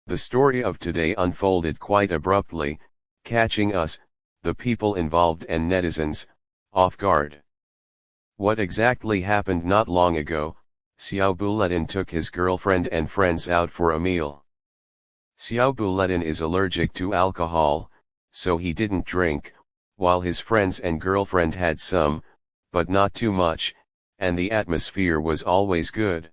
The story of today unfolded quite abruptly, catching us, the people involved and netizens, off guard. What exactly happened? Not long ago, Xiao Buledin took his girlfriend and friends out for a meal. Xiao Buledin is allergic to alcohol, so he didn't drink, while his friends and girlfriend had some, but not too much, and the atmosphere was always good.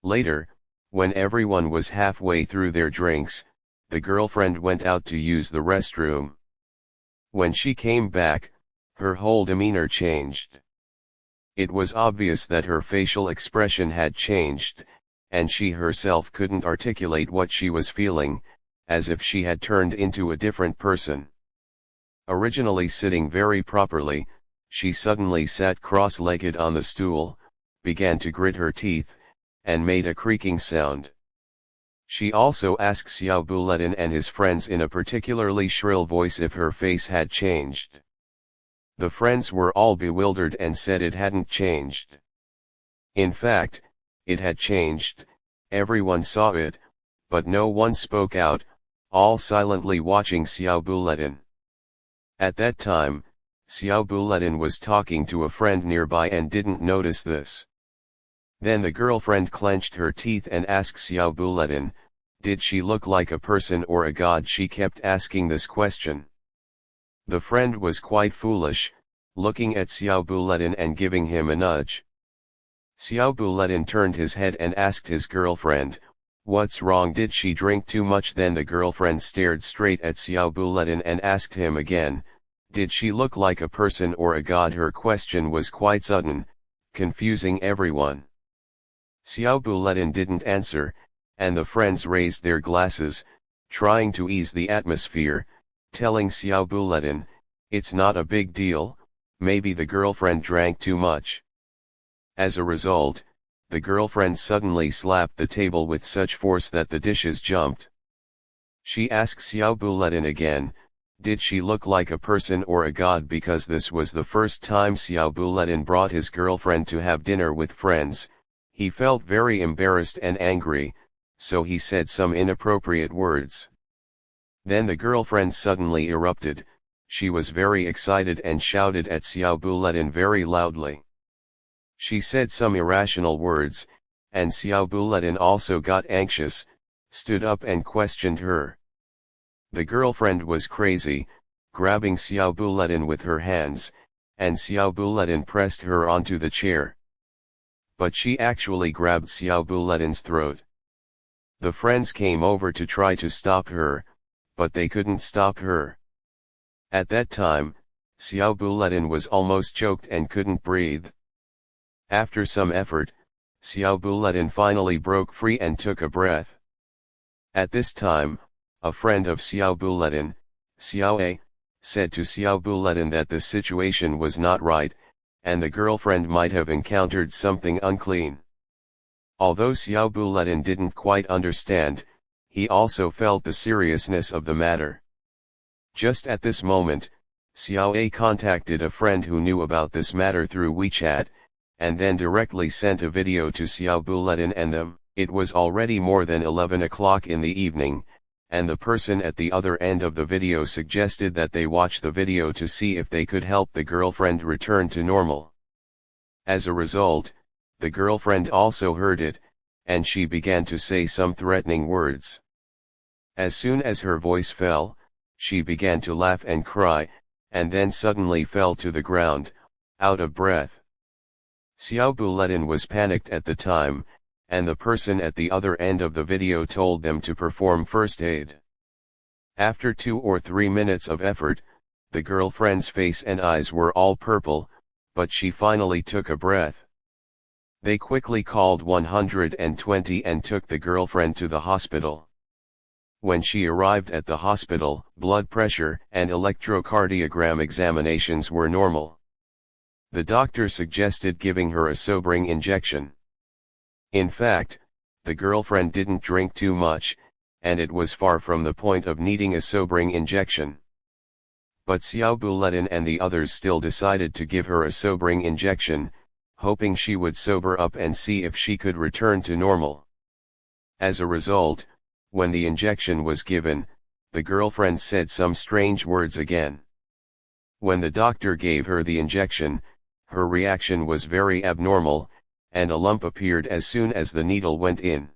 Later, when everyone was halfway through their drinks, the girlfriend went out to use the restroom. When she came back, her whole demeanor changed. It was obvious that her facial expression had changed, and she herself couldn't articulate what she was feeling, as if she had turned into a different person. Originally sitting very properly, she suddenly sat cross-legged on the stool, began to grit her teeth, and made a creaking sound. She also asked Xiao Buledin and his friends in a particularly shrill voice if her face had changed. The friends were all bewildered and said it hadn't changed. In fact, it had changed, everyone saw it, but no one spoke out, all silently watching Xiao Buledin. At that time, Xiao Buledin was talking to a friend nearby and didn't notice this. Then the girlfriend clenched her teeth and asked Xiao Buledin, did she look like a person or a god? She kept asking this question. The friend was quite foolish, looking at Xiao Buledin and giving him a nudge. Xiao Buledin turned his head and asked his girlfriend, what's wrong? Did she drink too much? Then the girlfriend stared straight at Xiao Buledin and asked him again, did she look like a person or a god? Her question was quite sudden, confusing everyone. Xiao Buledin didn't answer, and the friends raised their glasses, trying to ease the atmosphere, telling Xiao Buledin, it's not a big deal, maybe the girlfriend drank too much. As a result, the girlfriend suddenly slapped the table with such force that the dishes jumped. She asked Xiao Buledin again, did she look like a person or a god? Because this was the first time Xiao Buledin brought his girlfriend to have dinner with friends, he felt very embarrassed and angry, so he said some inappropriate words. Then the girlfriend suddenly erupted, she was very excited and shouted at Xiao Buledin very loudly. She said some irrational words, and Xiao Buledin also got anxious, stood up and questioned her. The girlfriend was crazy, grabbing Xiao Buledin with her hands, and Xiao Buledin pressed her onto the chair. But she actually grabbed Xiao Buledin's throat. The friends came over to try to stop her, but they couldn't stop her. At that time, Xiao Buledin was almost choked and couldn't breathe. After some effort, Xiao Buledin finally broke free and took a breath. At this time, a friend of Xiao Buledin, Xiao A, said to Xiao Buledin that the situation was not right, and the girlfriend might have encountered something unclean. Although Xiao Buledin didn't quite understand, he also felt the seriousness of the matter. Just at this moment, Xiao A contacted a friend who knew about this matter through WeChat, and then directly sent a video to Xiao Buledin and them. It was already more than 11 o'clock in the evening, and the person at the other end of the video suggested that they watch the video to see if they could help the girlfriend return to normal. As a result, the girlfriend also heard it, and she began to say some threatening words. As soon as her voice fell, she began to laugh and cry, and then suddenly fell to the ground, out of breath. Xiao Buledin was panicked at the time, and the person at the other end of the video told them to perform first aid. After 2 or 3 minutes of effort, the girlfriend's face and eyes were all purple, but she finally took a breath. They quickly called 120 and took the girlfriend to the hospital. When she arrived at the hospital, blood pressure and electrocardiogram examinations were normal. The doctor suggested giving her a sobering injection. In fact, the girlfriend didn't drink too much, and it was far from the point of needing a sobering injection. But Xiao Buledin and the others still decided to give her a sobering injection, hoping she would sober up and see if she could return to normal. As a result, When the injection was given, the girlfriend said some strange words again. When the doctor gave her the injection, her reaction was very abnormal, and a lump appeared as soon as the needle went in.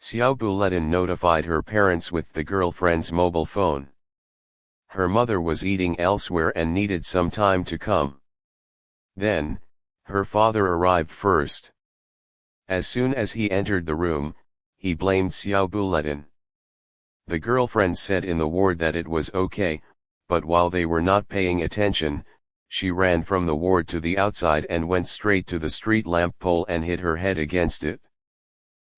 Xiao Buletin notified her parents with the girlfriend's mobile phone. Her mother was eating elsewhere and needed some time to come. Then, her father arrived first. As soon as he entered the room, he blamed Xiao Buletin. The girlfriend said in the ward that it was okay, but while they were not paying attention, she ran from the ward to the outside and went straight to the street lamp pole and hit her head against it.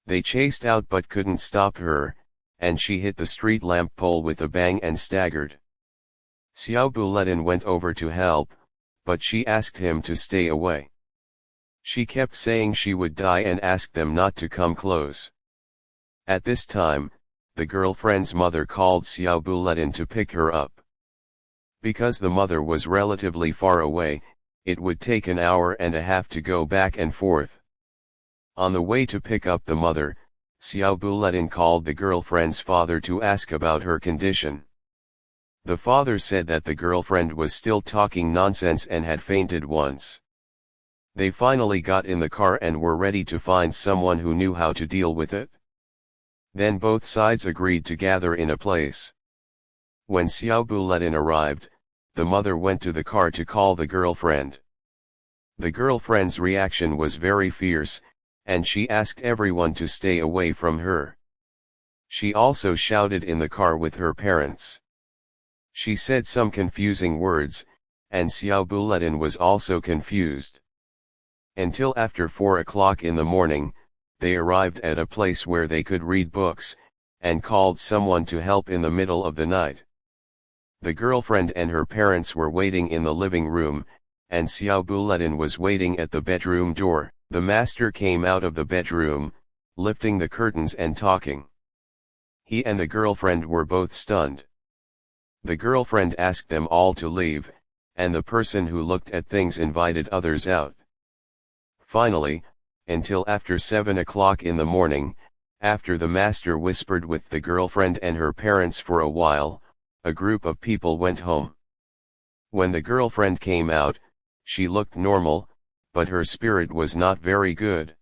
They chased out but couldn't stop her, and she hit the street lamp pole with a bang and staggered. Xiao Buletin went over to help, but she asked him to stay away. She kept saying she would die and asked them not to come close. At this time, the girlfriend's mother called Xiao Buletin to pick her up. Because the mother was relatively far away, it would take an hour and a half to go back and forth. On the way to pick up the mother, Xiao Buletin called the girlfriend's father to ask about her condition. The father said that the girlfriend was still talking nonsense and had fainted once. They finally got in the car and were ready to find someone who knew how to deal with it. Then both sides agreed to gather in a place. When Xiao Buletin arrived, the mother went to the car to call the girlfriend. The girlfriend's reaction was very fierce, and she asked everyone to stay away from her. She also shouted in the car with her parents. She said some confusing words, and Xiao Buletin was also confused. Until after 4 o'clock in the morning, they arrived at a place where they could read books, and called someone to help in the middle of the night. The girlfriend and her parents were waiting in the living room, and Xiao Buletin was waiting at the bedroom door. The master came out of the bedroom, lifting the curtains and talking. He and the girlfriend were both stunned. The girlfriend asked them all to leave, and the person who looked at things invited others out. Finally, until after 7 o'clock in the morning, after the master whispered with the girlfriend and her parents for a while, a group of people went home. When the girlfriend came out, she looked normal, but her spirit was not very good.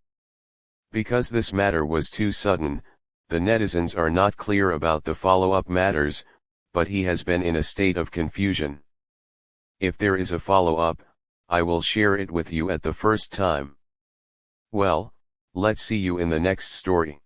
Because this matter was too sudden, the netizens are not clear about the follow-up matters, but he has been in a state of confusion. If there is a follow-up, I will share it with you at the first time. Well, let's see you in the next story.